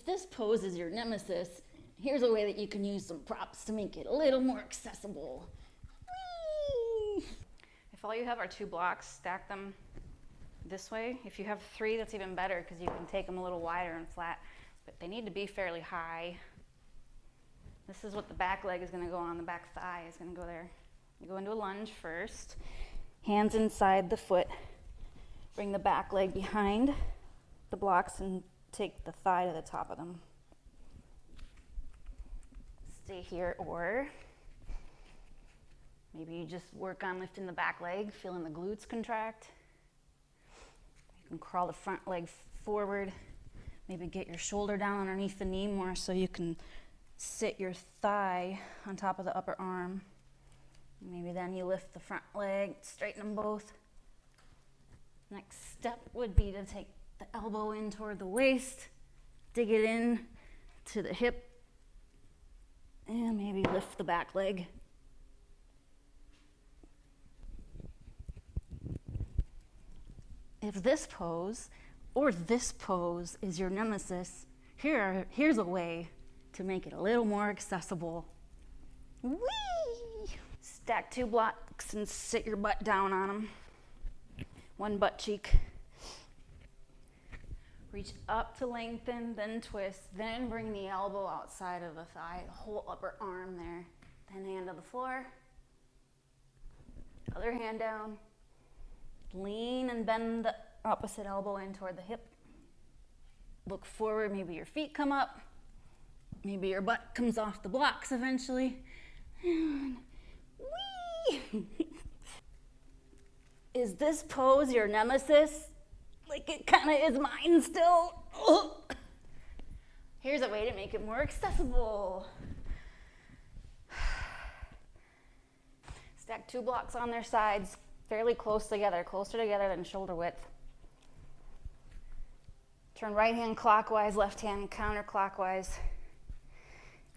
If this pose is your nemesis, here's a way that you can use some props to make it a little more accessible. Whee! If all you have are 2 blocks, stack them this way. If you have 3, that's even better because you can take them a little wider and flat, but they need to be fairly high. This is what the back leg is going to go on, the back thigh is going to go there. You go into a lunge first, hands inside the foot, bring the back leg behind the blocks and take the thigh to the top of them. Stay here, or maybe you just work on lifting the back leg, feeling the glutes contract. You can crawl the front leg forward, maybe get your shoulder down underneath the knee more so you can sit your thigh on top of the upper arm. Maybe then you lift the front leg, straighten them both. Next step would be to take the elbow in toward the waist, dig it in to the hip, and maybe lift the back leg. If this pose or this pose is your nemesis, here's a way to make it a little more accessible. Whee! Stack 2 blocks and sit your butt down on them. 1 butt cheek. Reach up to lengthen, then twist, then bring the elbow outside of the thigh, the whole upper arm there. Then hand to the floor. Other hand down. Lean and bend the opposite elbow in toward the hip. Look forward, maybe your feet come up. Maybe your butt comes off the blocks eventually. And whee! Is this pose your nemesis? Like it kind of is mine still. Ugh. Here's a way to make it more accessible. Stack 2 blocks on their sides, fairly close together, closer together than shoulder width. Turn right hand clockwise, left hand counterclockwise.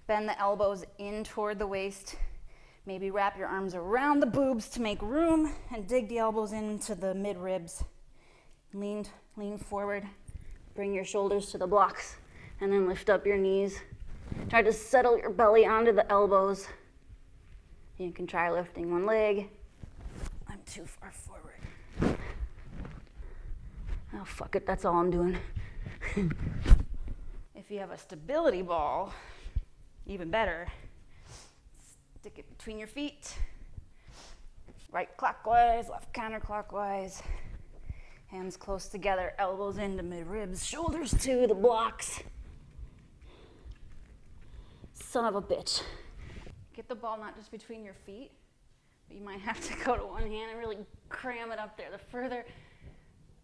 Bend the elbows in toward the waist. Maybe wrap your arms around the boobs to make room and dig the elbows into the mid ribs. Lean forward, bring your shoulders to the blocks, and then lift up your knees. Try to settle your belly onto the elbows. You can try lifting 1 leg. I'm too far forward. Oh, fuck it, that's all I'm doing. If you have a stability ball, even better. Stick it between your feet. Right clockwise, left counterclockwise. Hands close together, elbows into mid-ribs, shoulders to the blocks. Son of a bitch. Get the ball not just between your feet, but you might have to go to one hand and really cram it up there. The further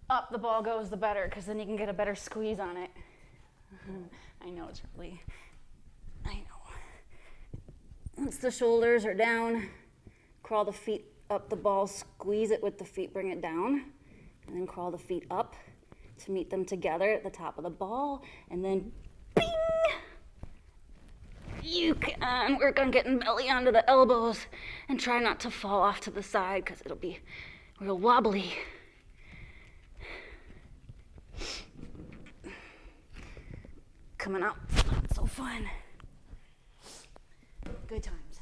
up the ball goes, the better, because then you can get a better squeeze on it. I know, Charlie. I know. Once the shoulders are down, crawl the feet up the ball, squeeze it with the feet, bring it down. And then crawl the feet up to meet them together at the top of the ball. And then, bing! You can work on getting belly onto the elbows and try not to fall off to the side because it'll be real wobbly. Coming out, not so fun. Good times.